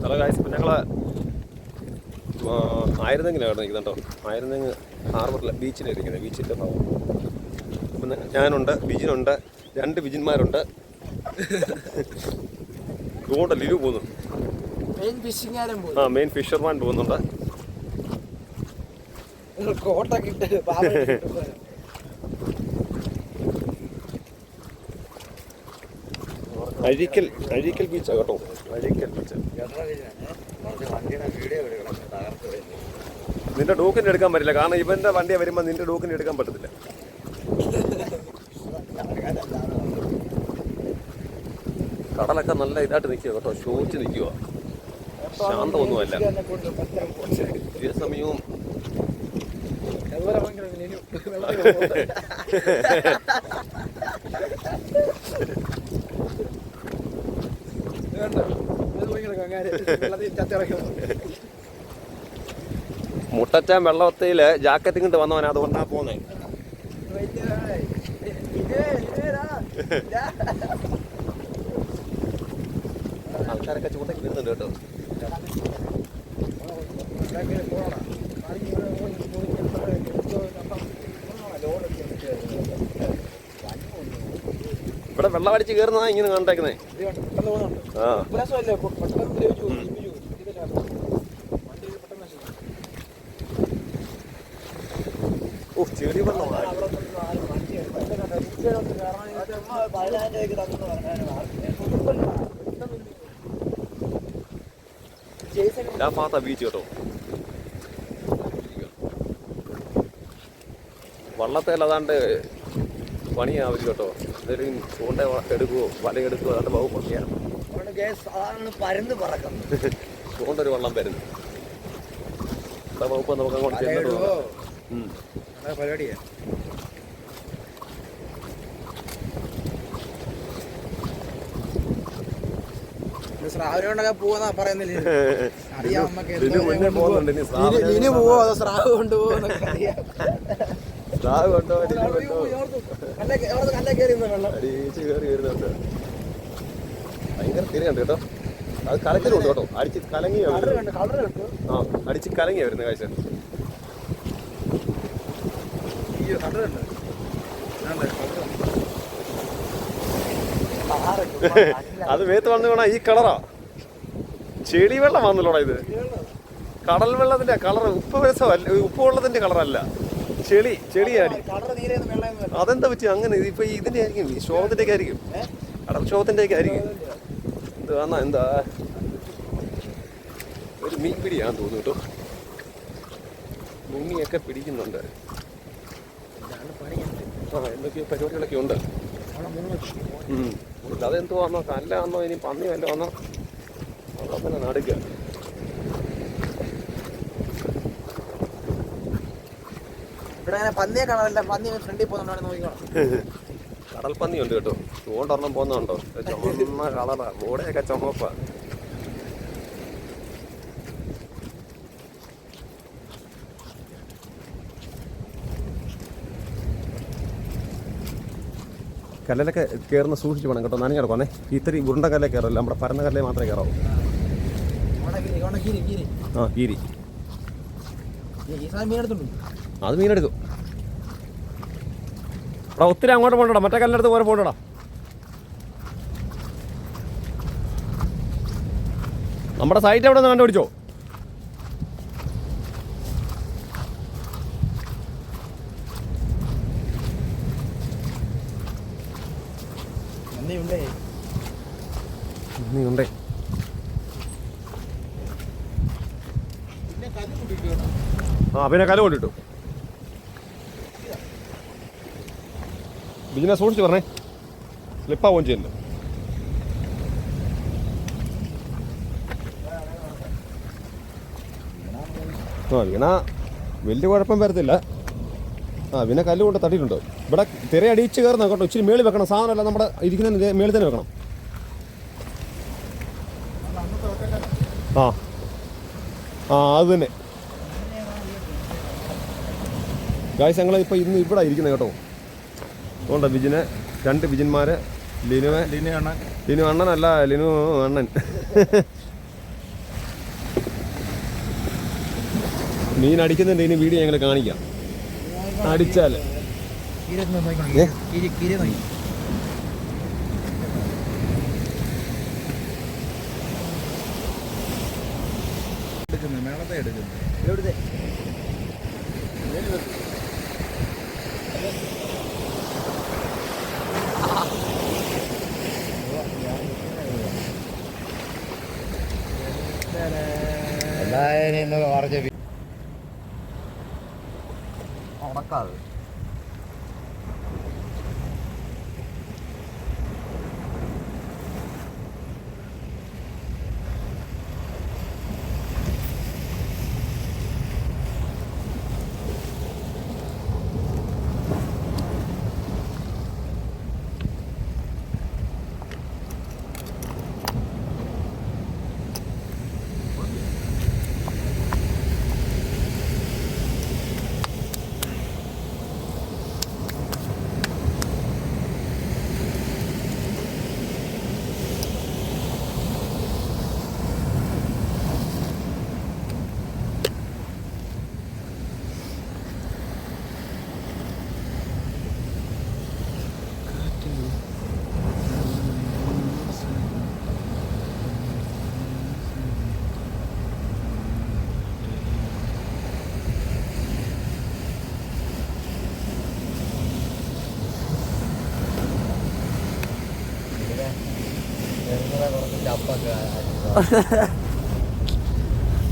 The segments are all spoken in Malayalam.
ഹലോ ഗായ്സ്, ഇപ്പം ഞങ്ങൾ ആയിരത്തെങ്ങിലാണ് നിൽക്കുന്നത് കേട്ടോ. ആയിരത്തെങ്ങ് ഹാർബറിൽ ബീച്ചിലിരിക്കുന്നത്. ബീച്ചിൻ്റെ ഭാഗം അപ്പം ഞാനുണ്ട്, ബിജിനുണ്ട്, 2 ബിജിന്മാരുണ്ട്. ഇതുകൊണ്ട് ലിനു പോകുന്നു. മെയിൻ ഫിഷർമാൻ പോകുന്നുണ്ട്. അഴീക്കൽ ബീച്ചാണ് കേട്ടോ. അഴീക്കൽ ബീച്ച്. നിന്റെ ഡോക്കിന് എടുക്കാൻ പറ്റില്ല, കാരണം ഇവന്റെ വണ്ടിയെ വരുമ്പോൾ നിന്റെ ഡോക്കിന് എടുക്കാൻ പറ്റത്തില്ല. കടലൊക്കെ നല്ല ഇതായിട്ട് നിൽക്കുക കേട്ടോ, ശോഭിച്ച് നിൽക്കുക, ശാന്തമൊന്നുമല്ല. ഇതേ സമയവും മുട്ടച്ചാൻ വെള്ളത്തില് ജാക്കറ്റ് കൊണ്ട് വന്നവൻ, അതുകൊണ്ടാ പോന്നെ. ആൾക്കാരൊക്കെ ചൂണ്ടയ്ക്ക് വരുന്നുണ്ട് കേട്ടോ. ഇവിടെ വെള്ളം അടിച്ച് കയറുന്നതാ ഇങ്ങനെ കണ്ടേക്കുന്നേ. ചെടി വെള്ളമാണ്. ഞാൻ ഭാഗത്താ ബീച്ച് കേട്ടോ. വള്ളത്തേൽ അതാണ്ട് പണിയാവില്ല കേട്ടോ. എന്തെങ്കിലും ചൂണ്ട എടുക്കുവോ വലയെടുക്കുവോ അതാണ്ട് വകുപ്പൊക്കെയാണ്. ചൂണ്ടൊരു വള്ളം വരുന്നു. എന്താ വകുപ്പ് നമുക്ക് അങ്ങോട്ട് ചെന്നിട്ട് പരിപാടിയാ. സ്രാവിനോണ്ടൊക്കെ പോവാ പറയുന്നില്ലേ? അറിയാം നമുക്ക്. ഇനി പോവോ അതോ സ്രാവ് കൊണ്ടുപോകുന്ന ഭയങ്കര തിരയുണ്ട് കേട്ടോ. അത് കലക്കലുണ്ട് കേട്ടോ. അടിച്ച് കലങ്ങിയാ അടിച്ച് കലങ്ങിയാ വരുന്ന കാഴ്ച. അത് വേത്ത് വന്നു വേണം. ഈ കളറാ ചെളി വെള്ളം വന്നല്ലോടാ ഇത്. കടൽ വെള്ളത്തിന്റെ കളർ ഉപ്പ് രസമല്ല, ഉപ്പ് വെള്ളത്തിന്റെ കളറല്ല, ചെളിയാടി. അതെന്താ പറ്റി അങ്ങനെ? ഇപ്പൊ ഇതിന്റെ ആയിരിക്കും, ശോഭത്തിന്റെ ഒക്കെ ആയിരിക്കും, കടൽ ശോഭത്തിന്റെ ഒക്കെ ആയിരിക്കും. ഇത് വന്നാ എന്താ ഒരു മീൻ പിടിയാന്ന് തോന്നുന്നു കേട്ടോ. മുങ്ങിയൊക്കെ പിടിക്കുന്നുണ്ട്. എന്തൊക്കെയോ പരിപാടികളൊക്കെ ഉണ്ട്. അതെന്തോ വന്നോ, കല്ലാന്നോ ഇനി പന്നി വല്ല വന്നോ പിന്നെ നടുക്കുക. കടൽ പന്നിയുണ്ട് കേട്ടോ. ചൂണ്ടൊരെണ്ണം പോകുന്നുണ്ടോ, ചുമന്ന കളറാ, ബോഡയൊക്കെ ചുമപ്പാ. കല്ലിലൊക്കെ കയറുന്ന സൂക്ഷിച്ച് വേണം കേട്ടോ, നനഞ്ഞ് കിടക്കുവാണേ. ഇത്തിരി ഉരുണ്ട കല്ലേ കയറില്ല, നമ്മുടെ പരന്ന കല്ലേ മാത്രമേ കയറാവൂ. ആ കീരി, അത് മീനെടുക്കും. എടാ ഒത്തിരി അങ്ങോട്ട് പോകണ്ടടാ, മറ്റേ കല്ലെടുത്ത് പോലെ പോകണ്ടടാ. നമ്മുടെ സൈറ്റ് എവിടെ നിന്ന് കണ്ടുപിടിച്ചോ? ഉണ്ടേ. ആ പിന്നെ കല കൊണ്ടിട്ടു. ബിജിനെ സൂക്ഷിച്ച് പറഞ്ഞേ, സ്ലിപ്പാവുകയും ചെയ്യുന്നു. ആ വീണ വലിയ കുഴപ്പം വരത്തില്ല. ആ പിന്നെ കല്ല് കൊണ്ട് തട്ടിയിട്ടുണ്ടോ? ഇവിടെ തിര അടിച്ച് കയറുന്ന കേട്ടോ. ഇച്ചിരി മേളിൽ വെക്കണം, സാധനമല്ല നമ്മുടെ ഇരിക്കുന്നതിന് മേളിൽ തന്നെ വെക്കണം. ആ ആ അത് തന്നെ ഗായ്സ്. ഞങ്ങൾ ഇപ്പോൾ ഇന്ന് ഇവിടെ ഇരിക്കുന്നത് കേട്ടോ. അതുകൊണ്ടാണ് ബിജിനെ, 2 ബിജിന്മാര്, ലിനു അണ്ണനല്ല, ലിനു അണ്ണൻ. മീൻ അടിക്കുന്നുണ്ട്. ഇനി വീഡിയോ ഞങ്ങൾ കാണിക്കാം. അടിച്ചാൽ മേളത്തെ എടുക്കുന്നു. ഉണക്കാതെ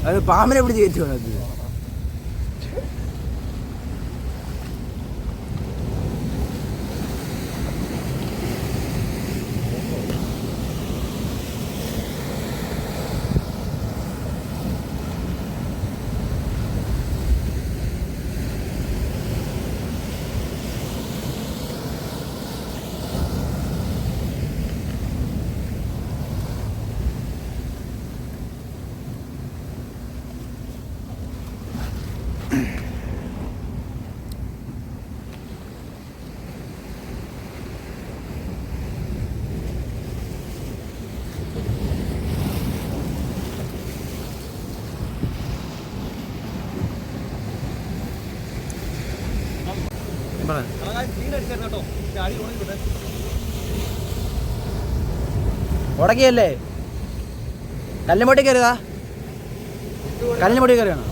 അത് പാമ്പിനെ പിടിച്ച് കയറ്റി വേണം. ഉടക്കിയല്ലേ? കല്ലുമൊട്ടി കയറിയതാ? കല്ലുമൊട്ടി കയറിയാണോ?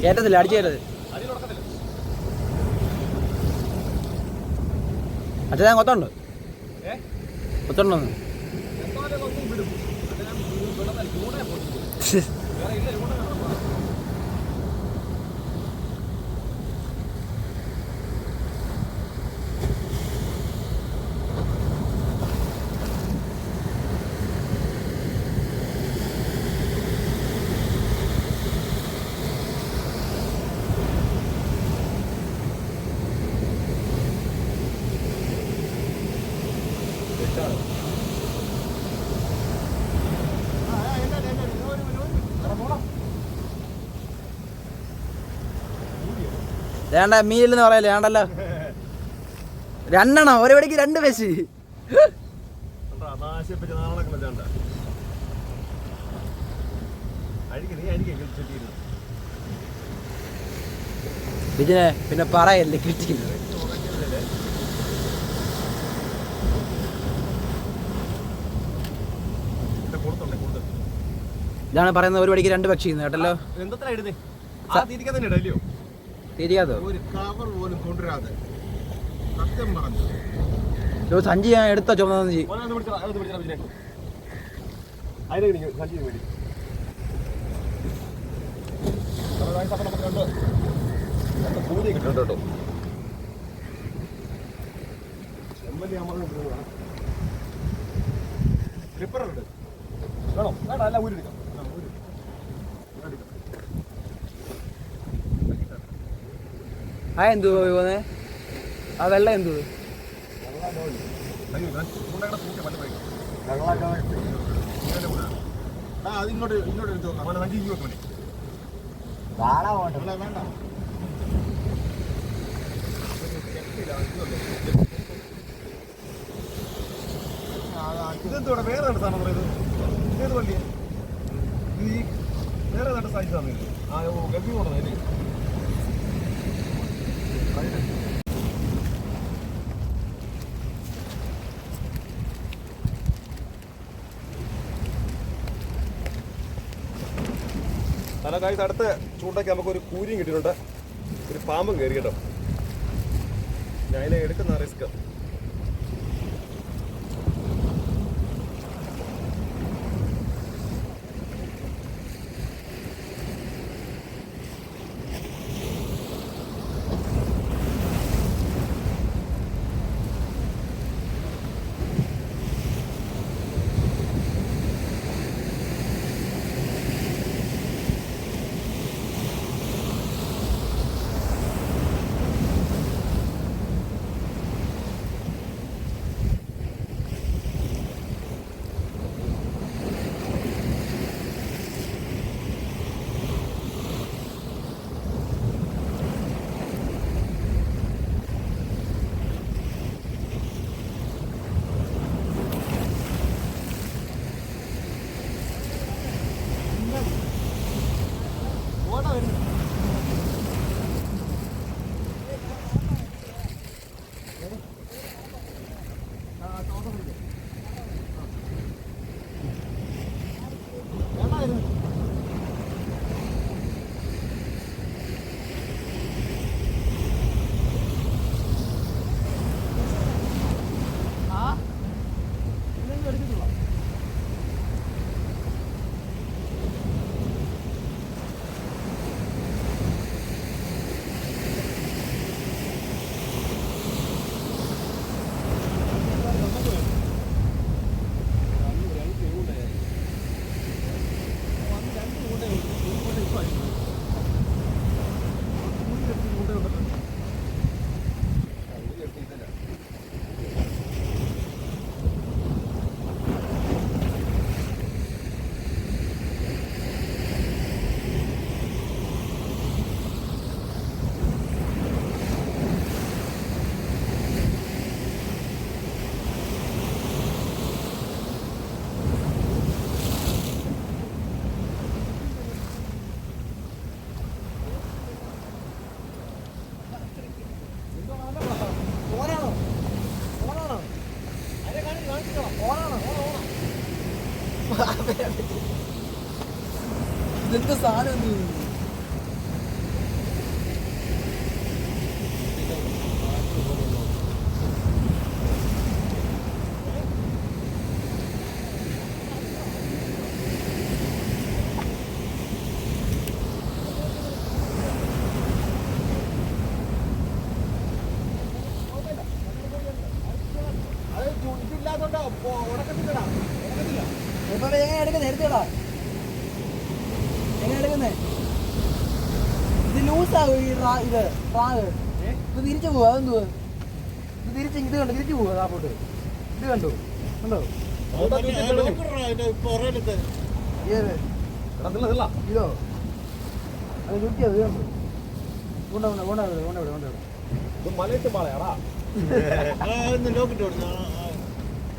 കേട്ടത്തില്ല, അടിച്ചു കയറത്. അച്ഛൻ കൊത്തുണ്ട്, കൊത്തുണ്ടോ? വേണ്ട, മീനില്ലെന്ന് പറയല്ലേ? വേണ്ടല്ലോ, രണ്ടെണ്ണം ഒരു വെടിക്ക് 2 പശി. ഇതിനെ പിന്നെ പറയല്ലേ, കിട്ടിയില്ല. ഇതാണ് പറയുന്നത്, ഒരു വടിക്ക് 2 പക്ഷി കേട്ടല്ലോ. തിരിയാതോ സഞ്ചി ഞാൻ എടുത്ത ചുമന്ന സഞ്ചി. ആ എന്തു പോന്നെ? ആ വെള്ളം എന്തു? അതിങ്ങോട്ട് എടുത്തു വണ്ടി ഇങ്ങോട്ട് മതി വേണ്ട ഇതെന്തോടെ വേറെ കണ്ട സാധനം പറയുന്നത് ഏത് വണ്ടിയാ ഇത് ഈ വേറെ കണ്ട സൈസാണ് ഇത് ഗംഭീർ കൊണ്ടത് അതിന് അല്ല കാഴ്ച അടുത്ത ചൂണ്ടയ്ക്ക് നമുക്കൊരു കൂരിയും കിട്ടിയിട്ടുണ്ട് ഒരു പാമ്പും കയറി കേട്ടോ ഞാൻ അതിനെ എടുക്കുന്ന റിസ്ക് ഇതെന്താ സാധനം എന്ത് എങ്ങനെ എടുക്കുന്നേ എടുത്തോടാ എങ്ങനെ എടുക്കുന്നേ ഇത് ലൂസാകും ഈ ഇത് റാഗ് ഇത് തിരിച്ചു പോവാ അതെന്തുവാ ഇത് തിരിച്ച് ഇത് കണ്ടോ തിരിച്ചു പോവാ താപ്പോട്ട് ഇത് കണ്ടോ കണ്ടോ ഇതോ അത് ചുറ്റിയത് ഇത് കണ്ടോ മലയിട്ട് പാളയാടാ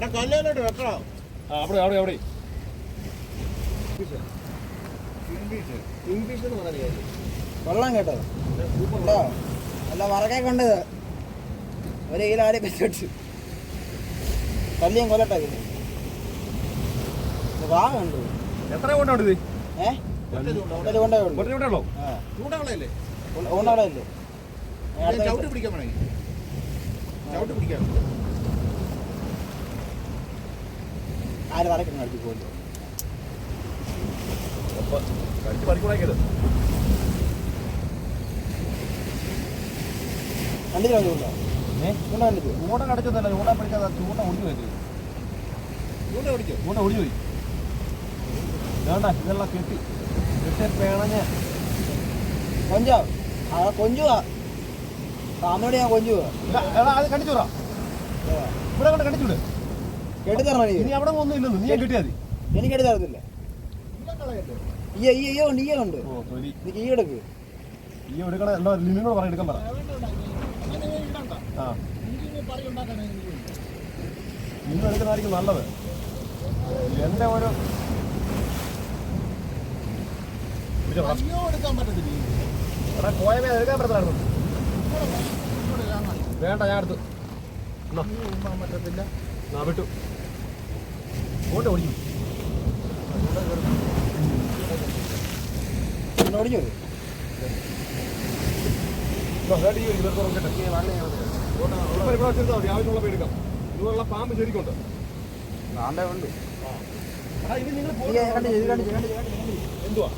കല്ലോട്ട് വെക്കണം അവിടെ അവിടെ അവിടെ ഇംഗ്ലീഷ് എന്ന് പറഞ്ഞാൽ കൊള്ളാം കേട്ടോ അല്ല വറക്കെ കൊണ്ടത് ഒരു കിലാടി വെച്ചിട്ട് കല്ലിയും കൊല്ലട്ടെ വാ കണ്ടു എത്ര കൊണ്ടാണ് ഇത് കൊണ്ടേ ഉള്ളൂ ചൂടകളല്ലേ കൊണ്ടവിടല്ലേ ചവിട്ട് പിടിക്കാൻ വേണമെങ്കിൽ ചവിട്ട് പിടിക്കാൻ ആര് വറക്കണം അടുത്ത് പോലും കണ്ടില്ല ചൂണ്ട കണ്ടിട്ട് ചൂണ്ട കടച്ചൊന്നല്ല ചൂണ്ട പിടിക്കാതെ ചൂണ്ട ഒടിഞ്ഞു പോയി ചൂണ്ട ഒടിച്ചു ചൂണ്ട ഒടിഞ്ഞു പോയി വേണ്ട ഇതെല്ലാം കെട്ടി പേണഞ്ഞ് കൊഞ്ചോ ആ കൊഞ്ചുവാ താമോട് ഞാൻ കൊഞ്ചുവാ അത് കണ്ടിച്ചൂടാ ഇവിടെ കൊണ്ട് കണ്ടിച്ചൂട് കെട്ടി തരണം ഇനി അവിടെ ഒന്നും ഇല്ലെന്ന് നീ കെട്ടിയാൽ മതി എനിക്ക് എടുത്ത് തരത്തില്ല ഉണ്ട് ഓ തൊലി നീ കീ എടുക്ക്. ഈ എടുക്കണ എന്താ ലിമിനോട് പറ എടുക്കാൻ പറ. ആ ലിമി എടുക്കുന്നതായിരിക്കും നല്ലത്. എന്റെ ഒരു എടാ കോയമേ എടുക്കാൻ പറ്റത്തായിരുന്നു. വേണ്ട ഞാൻ എടുത്തു പറ്റത്തില്ല. ആ വിട്ടു ഓട്ടെ ഓടിക്കും. ഓടിഞ്ഞു ആവശ്യമുള്ള എടുക്കാം. ഇതുപോലുള്ള പാമ്പ് ശരിക്കുണ്ട്. ഉണ്ട് ഇത് നിങ്ങൾ എന്തുവാ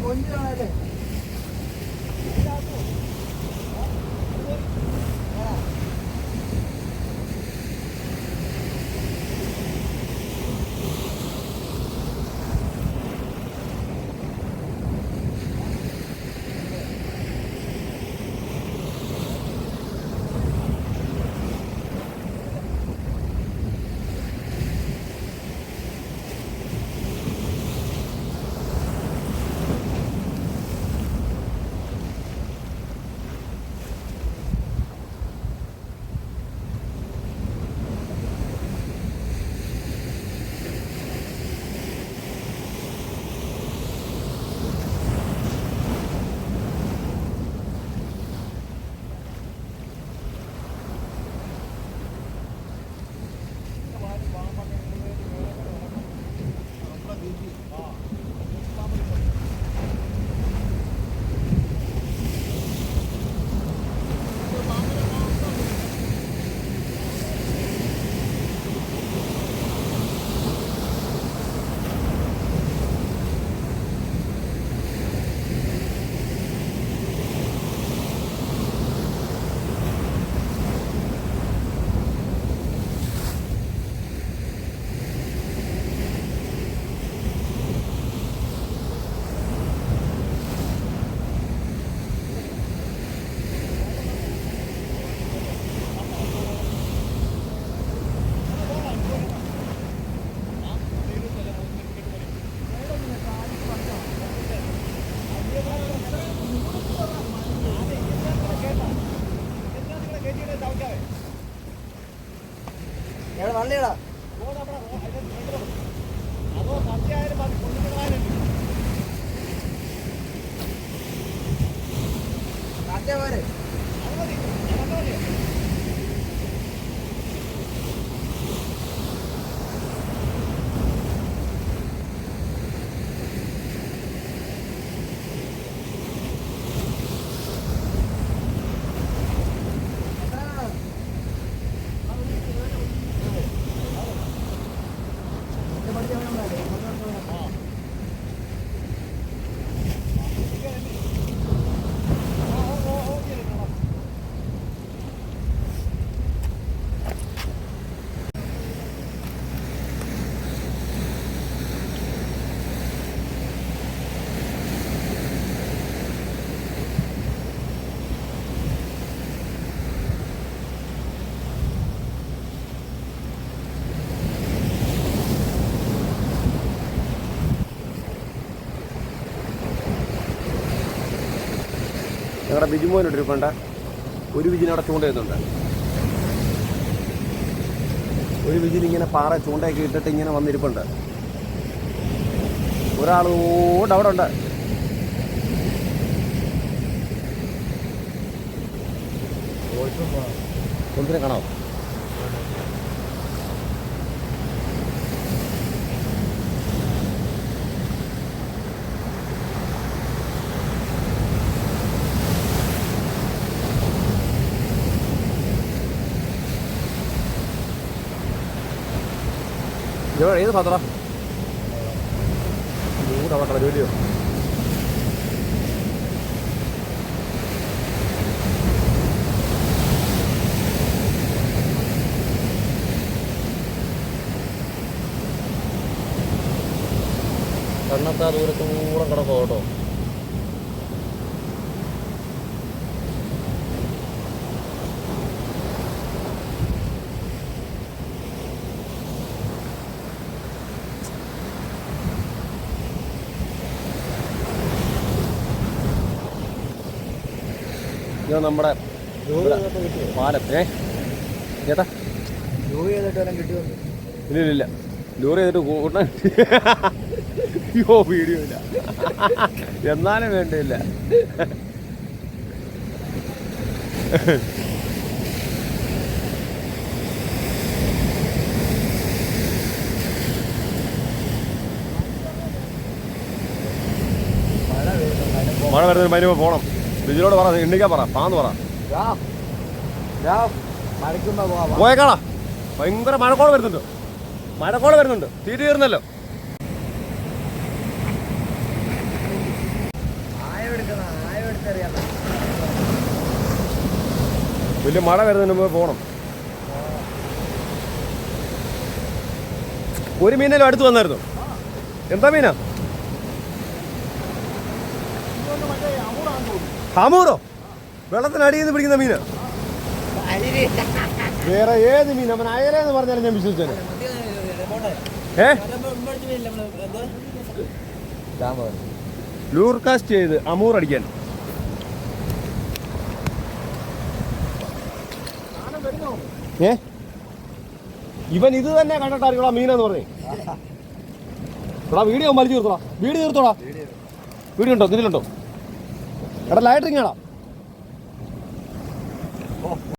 കൊഞ്ചാണല്ലേ എവിടെ വള്ളിയടാ കാറ്റേ പോരെ ഞങ്ങളുടെ ബിജുമോനിട്ടിരിപ്പുണ്ട്. ഒരു വിജിനവിടെ ചൂണ്ടയുന്നുണ്ട്. ഒരു വിജിൽ ഇങ്ങനെ പാറ ചൂണ്ടയൊക്കെ ഇട്ടിട്ട് ഇങ്ങനെ വന്നിരിപ്പുണ്ട്. ഒരാൾ ഓട് അവിടെ ഉണ്ട്. കൊണ്ടിനെ കാണാമോ? ഏത് പാത്ര അവിടെ കള ജോലിയോ? കണ്ണത്താ ദൂരത്തൂടെ കിടക്കോ കേട്ടോ. ഇത് നമ്മുടെ പാലം. ചേട്ടാ ജോലി ചെയ്തിട്ട് വല്ലതും കിട്ടിയോ? ഇല്ല ലോറി ചെയ്തിട്ട് കൂട്ടാൻ അയ്യോ വീഡിയോ ഇല്ല. എന്നാലും വേണ്ടിയില്ല. മഴ വരുന്നതിന് മരുമ പോണം. ബിജിനോട് പറ, എണ്ണിക്കാൻ പറ, പാന്ന് പറ. പോയേക്കാളാ. ഭയങ്കര മഴക്കോള് വരുന്നുണ്ട്. തീരെ തീർന്നല്ലോ. വലിയ മഴ വരുന്നതിന് മുമ്പ് പോണം. ഒരു മീനല്ലോ അടുത്ത് വന്നായിരുന്നു. എന്താ മീനാ? ഹമൂറോ? വെള്ളത്തിനടിയിൽ നിന്ന് പിടിക്കുന്ന മീനാ? വേറെ ഏത് മീൻ? അവൻ അയലെന്ന് പറഞ്ഞാലും ഞാൻ വിശ്വസിച്ചേനെ. ലൂർ കാസ്റ്റ് ചെയ്ത് അമൂർ അടിക്കാൻ. ഇവൻ ഇത് തന്നെ കണ്ടിട്ടായിരിക്കും മീനെന്ന് പറഞ്ഞേ. വീഡിയോ വലിച്ചു തീർത്തോടാ. വീഡിയോ ഉണ്ടോ? ഇതിലുണ്ടോ? എടാ ലൈറ്ററിങ് ആടാ.